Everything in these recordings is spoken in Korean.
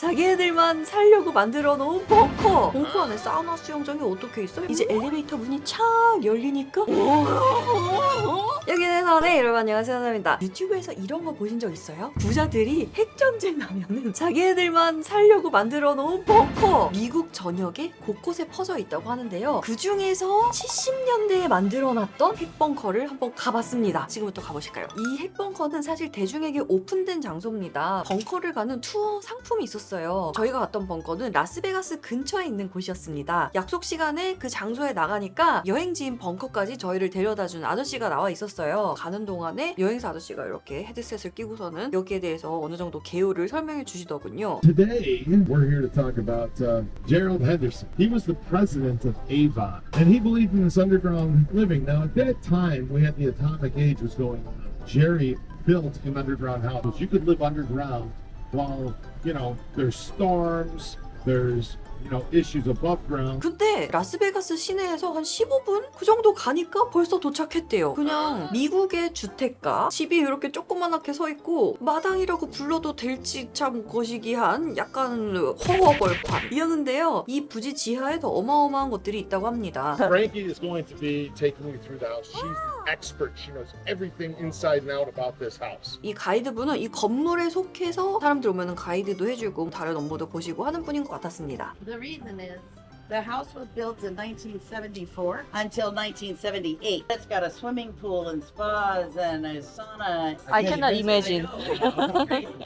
자기네들만 살려고 만들어 놓은 벙커. 벙커 안에 사우나 수영장이 어떻게 있어요? 이제 엘리베이터 문이 착 열리니까 여기는 네 여러분 안녕하세요 하나입니다. 유튜브에서 이런 거 보신 적 있어요? 부자들이 핵전쟁 나면은 자기네들만 살려고 만들어 놓은 벙커 미국 전역에 곳곳에 퍼져 있다고 하는데요. 그 중에서 70년대에 만들어놨던 핵벙커를 한번 가봤습니다. 지금부터 가보실까요? 이 핵벙커는 사실 대중에게 오픈된 장소입니다. 벙커를 가는 투어 상품이 있었어요. 저희가 갔던 벙커는 라스베가스 근처에 있는 곳이었습니다. 약속 시간에 그 장소에 나가니까 여행지인 벙커까지 저희를 데려다준 아저씨가 나와 있었어요. 가는 동안에 여행사 아저씨가 이렇게 헤드셋을 끼고서는 여기에 대해서 어느 정도 개요를 설명해 주시더군요. Today, we're here to talk about Gerald Henderson. He was the president of Avon, and he believed in this underground living. Now, at that time, we had the atomic age was going on. Jerry built an underground house. You could live underground while, there's storms, there's issues above ground. 근데 라스베가스 시내에서 한 15분? 그 정도 가니까 벌써 도착했대요. 그냥 미국의 주택가 집이 이렇게 조그만하게 서 있고 마당이라고 불러도 될지 참 거시기한 약간 허허벌판이었는데요. 이 부지 지하에 더 어마어마한 것들이 있다고 합니다. Frankie is going to be taking you through the house. She's the expert. She knows everything inside and out about this house. 이 가이드분은 이 건물에 속해서 사람들 오면은 가이드도 해주고 다른 업무도 보시고 하는 분인 것 같았습니다. The reason is the house was built in 1974 until 1978. It's got a swimming pool and spas and a sauna. I cannot imagine.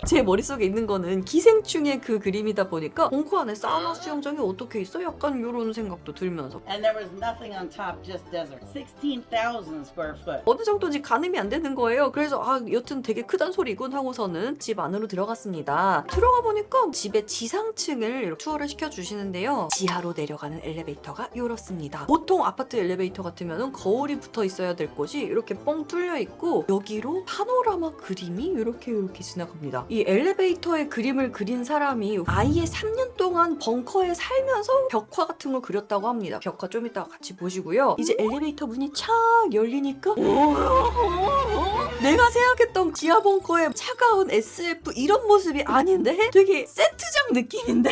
제 머릿속에 있는 거는 기생충의 그 그림이다 보니까 벙커 안에 사우나 수영장이 어떻게 있어? 약간 이런 생각도 들면서 And there was nothing on top, just desert. 16,000 square foot. 어느 정도인지 가늠이 안 되는 거예요. 그래서 여튼 되게 크단 소리군 하고서는 집 안으로 들어갔습니다. 들어가 보니까 집의 지상층을 이렇게 투어를 시켜주시는데요. 지하로 내려가는 엘리베이터가 이렇습니다. 보통 아파트 엘리베이터 같으면 거울이 붙어 있어야 될 곳이 이렇게 뻥 뚫려 있고 여기로 파노라마 그림이 이렇게 지나갑니다. 이 엘리베이터의 그림을 그린 사람이 아예 3년 동안 벙커에 살면서 벽화 같은 걸 그렸다고 합니다. 벽화 좀 이따가 같이 보시고요. 이제 엘리베이터 문이 착 열리니까 내가 생각했던 지하 벙커의 차가운 SF 이런 모습이 아닌데 되게 세트장 느낌인데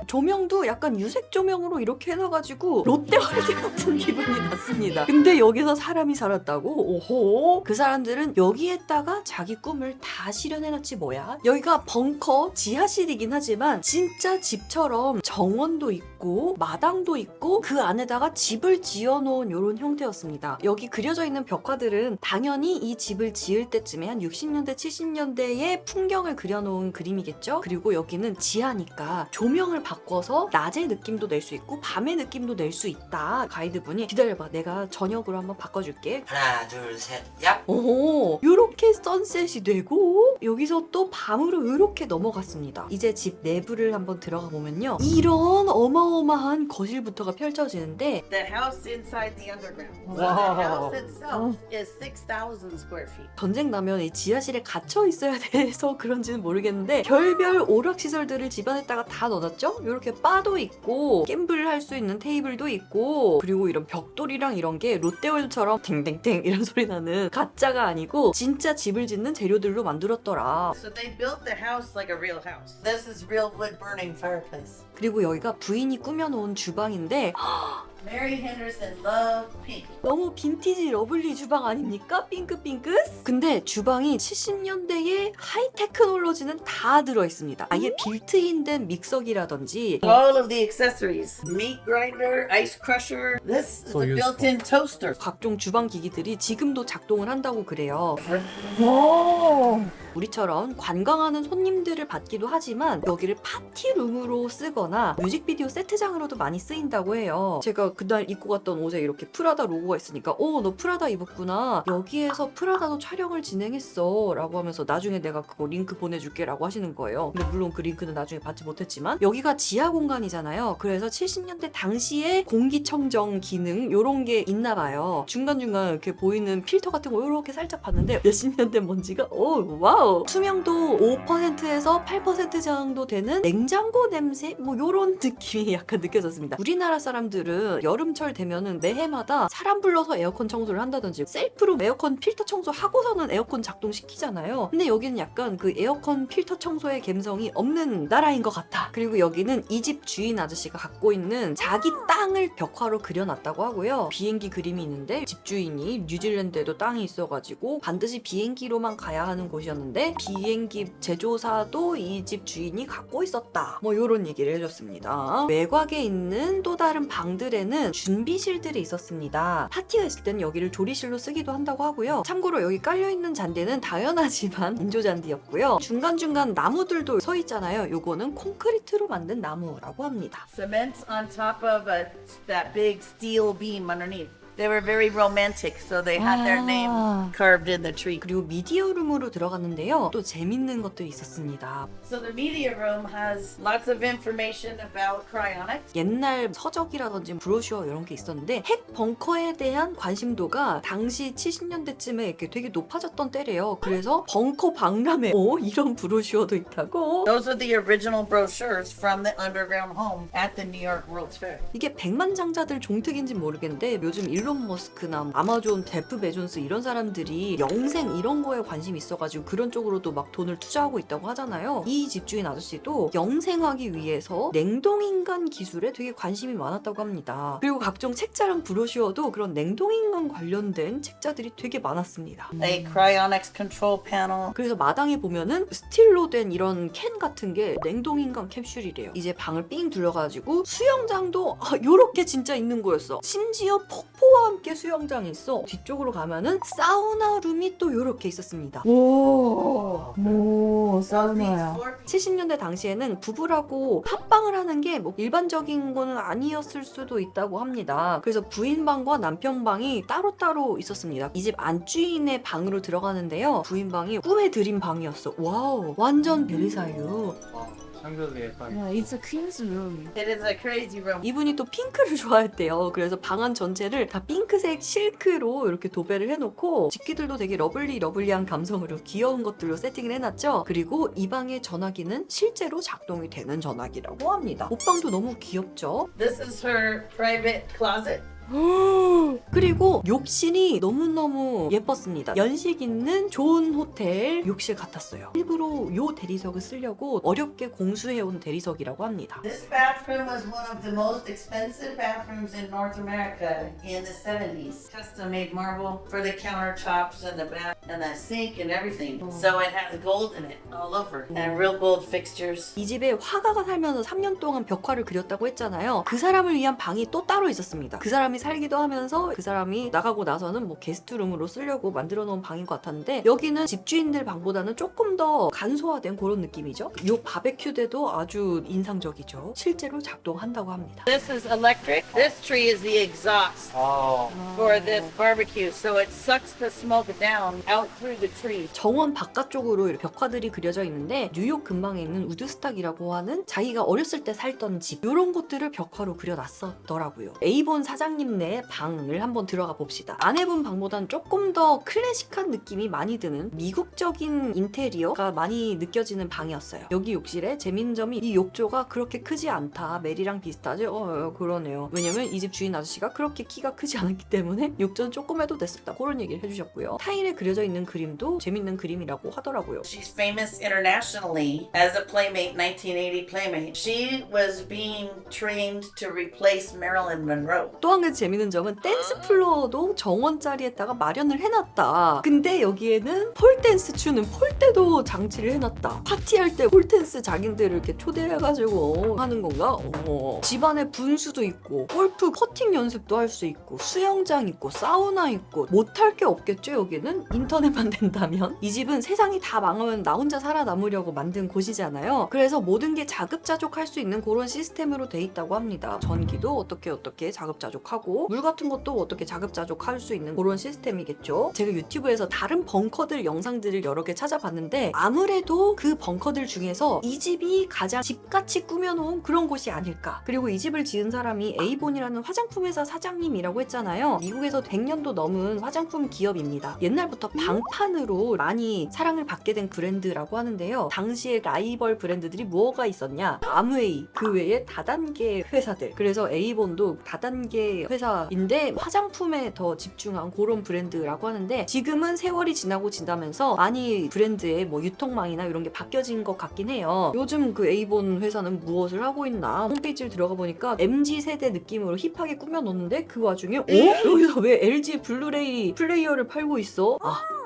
조명도 약간 유색 조명으로 이렇게 해놔가지고 롯데월드 같은 기분이 났습니다. 근데 여기서 사람이 살았다고? 오호. 그 사람들은 여기에다가 자기 꿈을 다 실현해놨지 뭐야. 여기가 벙커 지하실이긴 하지만 진짜 집처럼 정원도 있고 마당도 있고 그 안에다가 집을 지어놓은 이런 형태였습니다. 여기 그려져 있는 벽화들은 당연히 이 집을 지을 때쯤에 한 60년대 70년대의 풍경을 그려놓은 그림이겠죠. 그리고 여기는 지하니까 조명을 바꿔서 낮의 느낌도 낼 수 있고 밤의 느낌도 낼 수 있다. 가이드분이 기다려봐 내가 저녁으로 한번 바꿔줄게. 하나 둘 셋 얍. 오, 요렇게 선셋이 되고 여기서 또 밤으로 요렇게 넘어갔습니다. 이제 집 내부를 한번 들어가 보면요. 이런 어마어마한 거실부터가 펼쳐지는데 The house inside the underground. So the Wow. house itself is 6,000 square feet. 전쟁 나면 이 지하실에 갇혀 있어야 돼서 그런지는 모르겠는데 별별 오락시설들을 집안에다가 다 넣어놨죠? 이렇게 바도 있고 갬블을 할 수 있는 테이블도 있고 그리고 이런 벽돌이랑 이런 게 롯데월드처럼 탱탱탱 이런 소리 나는 가짜가 아니고 진짜 집을 짓는 재료들로 만들었더라. So they built the house like a real house. This is real wood burning fireplace. 그리고 여기가 부인이 꾸며놓은 주방인데 Mary Henderson loved pink. 너무 빈티지 러블리 주방 아닙니까? 핑크핑크? 근데 주방이 70년대의 하이 테크놀로지는 다 들어있습니다. 아예 빌트인된 믹서기라든지 All of the accessories. Meat grinder, ice crusher. This is So a useful. built-in toaster. 각종 주방 기기들이 지금도 작동을 한다고 그래요. 우리처럼 관광하는 손님들을 받기도 하지만 여기를 파티룸으로 쓰거나 뮤직비디오 세트장으로도 많이 쓰인다고 해요. 제가 그날 입고 갔던 옷에 이렇게 프라다 로고가 있으니까 너 프라다 입었구나. 여기에서 프라다도 촬영을 진행했어 라고 하면서 나중에 내가 그거 링크 보내줄게 라고 하시는 거예요. 근데 물론 그 링크는 나중에 받지 못했지만 여기가 지하 공간이잖아요. 그래서 70년대 당시에 공기청정 기능 요런 게 있나 봐요. 중간중간 이렇게 보이는 필터 같은 거 요렇게 살짝 봤는데 몇십 년 된 먼지가 와우 와우! 수명도 5%에서 8% 정도 되는 냉장고 냄새? 뭐 요런 느낌이 약간 느껴졌습니다. 우리나라 사람들은 여름철 되면은 매해마다 사람 불러서 에어컨 청소를 한다든지 셀프로 에어컨 필터 청소하고서는 에어컨 작동시키잖아요. 근데 여기는 약간 그 에어컨 필터 청소의 감성이 없는 나라인 것 같아. 그리고 여기는 이 집 주인 아저씨가 갖고 있는 자기 땅을 벽화로 그려놨다고 하고요. 비행기 그림이 있는데 집주인이 뉴질랜드에도 땅이 있어가지고 반드시 비행기로만 가야 하는 곳이었는데 비행기 제조사도 이 집 주인이 갖고 있었다. 뭐 요런 얘기를 해줬습니다. 외곽에 있는 또 다른 방들에는 준비실들이 있었습니다. 파티가 있을 때는 여기를 조리실로 쓰기도 한다고 하고요. 참고로 여기 깔려있는 잔디는 당연하지만 인조잔디였고요. 중간중간 나무들도 서 있잖아요. 요거는 콘크리트로 만든 나무라고 합니다. Cement on top of that big steel beam underneath. They were very romantic, so they had their name carved in the tree. 그리고 미디어룸으로 들어갔는데요. 또 재밌는 것들이 있었습니다. So the media room has lots of information about cryonics. 옛날 서적이라든지 브로셔 이런 게 있었는데 핵 벙커에 대한 관심도가 당시 70년대쯤에 이렇게 되게 높아졌던 때래요. 그래서 벙커 박람회 이런 브로셔도 있다고. Those are the original brochures from the underground home at the New York World's Fair. 이게 백만장자들 종특인지 모르겠는데 요즘 일론 머스크나 아마존 제프 베존스 이런 사람들이 영생 이런 거에 관심이 있어가지고 그런 쪽으로도 막 돈을 투자하고 있다고 하잖아요. 이 집주인 아저씨도 영생하기 위해서 냉동인간 기술에 되게 관심이 많았다고 합니다. 그리고 각종 책자랑 브로셔도 그런 냉동인간 관련된 책자들이 되게 많았습니다. A cryonics control panel. 그래서 마당에 보면은 스틸로 된 이런 캔 같은 게 냉동인간 캡슐이래요. 이제 방을 삥 둘러가지고 수영장도 요렇게 진짜 있는 거였어. 심지어 폭포와 함께 수영장이 있어. 뒤쪽으로 가면은 사우나 룸이 또 요렇게 있었습니다. 오, 사우나야. 70년대 당시에는 부부라고 합방을 하는 게 뭐 일반적인 거는 아니었을 수도 있다고 합니다. 그래서 부인방과 남편방이 따로따로 있었습니다. 이 집 안주인의 방으로 들어가는데요. 부인방이 꿈에 들인 방이었어. 와우, 완전 베리사유. 상대의 It's a queen's room. It is a crazy room. 이분이 또 핑크를 좋아했대요. 그래서 방안 전체를 다 핑크색 실크로 이렇게 도배를 해놓고 집기들도 되게 러블리한 감성으로 귀여운 것들로 세팅을 해놨죠. 그리고 이 방의 전화기는 실제로 작동이 되는 전화기라고 합니다. 옷방도 너무 귀엽죠. This is her private closet. 그리고 욕실이 너무너무 예뻤습니다. 연식 있는 좋은 호텔 욕실 같았어요. 일부러 요 대리석을 쓰려고 어렵게 공수해온 대리석이라고 합니다. This bathroom was one of the most expensive bathrooms in North America in the 70s. Custom-made marble for the countertops and the bath and the sink and everything. So it has gold in it all over and real gold fixtures. 이 집에 화가가 살면서 3년 동안 벽화를 그렸다고 했잖아요. 그 사람을 위한 방이 또 따로 있었습니다. 그 사람이 살기도 하면서 그 사람이 나가고 나서는 뭐 게스트룸으로 쓰려고 만들어 놓은 방인 것 같았는데 여기는 집주인들 방보다는 조금 더 간소화된 그런 느낌이죠. 요 바베큐대도 아주 인상적이죠. 실제로 작동한다고 합니다. This is electric. This tree is the exhaust for this barbecue. So it sucks the smoke down out through the tree. 정원 바깥쪽으로 이렇게 벽화들이 그려져 있는데 뉴욕 근방에 있는 우드스탁이라고 하는 자기가 어렸을 때 살던 집 이런 것들을 벽화로 그려놨었더라고요. 에이본 사장님 네 방을 한번 들어가 봅시다. 아내분 방보다는 조금 더 클래식한 느낌이 많이 드는 미국적인 인테리어가 많이 느껴지는 방이었어요. 여기 욕실에 재밌는 점이 이 욕조가 그렇게 크지 않다. 메리랑 비슷하지? 그러네요. 왜냐면 이 집 주인 아저씨가 그렇게 키가 크지 않았기 때문에 욕조는 조금 해도 됐었다. 그런 얘기를 해주셨고요. 타일에 그려져 있는 그림도 재밌는 그림이라고 하더라고요. She's famous internationally as a playmate, 1980 playmate. She was being trained to replace Marilyn Monroe. 또 한 가지 재밌는 점은 댄스 플로어도 정원 자리에다가 마련을 해놨다. 근데 여기에는 폴댄스 추는 폴대도 장치를 해놨다. 파티할 때 폴댄스 자기들을 이렇게 초대해가지고 하는 건가? 집안에 분수도 있고 골프 퍼팅 연습도 할 수 있고 수영장 있고 사우나 있고 못할 게 없겠죠. 여기는 인터넷만 된다면. 이 집은 세상이 다 망하면 나 혼자 살아남으려고 만든 곳이잖아요. 그래서 모든 게 자급자족할 수 있는 그런 시스템으로 돼 있다고 합니다. 전기도 어떻게 자급자족하고 하고 물 같은 것도 어떻게 자급자족할 수 있는 그런 시스템이겠죠. 제가 유튜브에서 다른 벙커들 영상들을 여러 개 찾아봤는데 아무래도 그 벙커들 중에서 이 집이 가장 집같이 꾸며놓은 그런 곳이 아닐까. 그리고 이 집을 지은 사람이 에이본이라는 화장품 회사 사장님이라고 했잖아요. 미국에서 100년도 넘은 화장품 기업입니다. 옛날부터 방판으로 많이 사랑을 받게 된 브랜드라고 하는데요. 당시에 라이벌 브랜드들이 뭐가 있었냐? 아무웨이, 그 외에 다단계 회사들. 그래서 에이본도 다단계 회사인데 화장품에 더 집중한 그런 브랜드라고 하는데 지금은 세월이 지나고 진다면서 많이 브랜드의 뭐 유통망이나 이런 게 바뀌어진 것 같긴 해요. 요즘 그 에이본 회사는 무엇을 하고 있나 홈페이지를 들어가 보니까 MZ세대 느낌으로 힙하게 꾸며놓는데 그 와중에 여기서 왜 LG 블루레이 플레이어를 팔고 있어?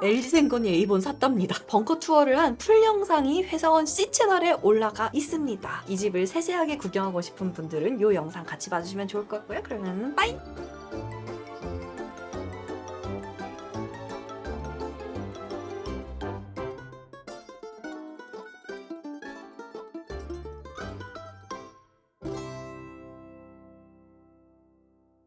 LG생건이 에이본 샀답니다. 벙커 투어를 한 풀 영상이 회사원 C채널에 올라가 있습니다. 이 집을 세세하게 구경하고 싶은 분들은 이 영상 같이 봐주시면 좋을 것 같고요. 그러면 빠이!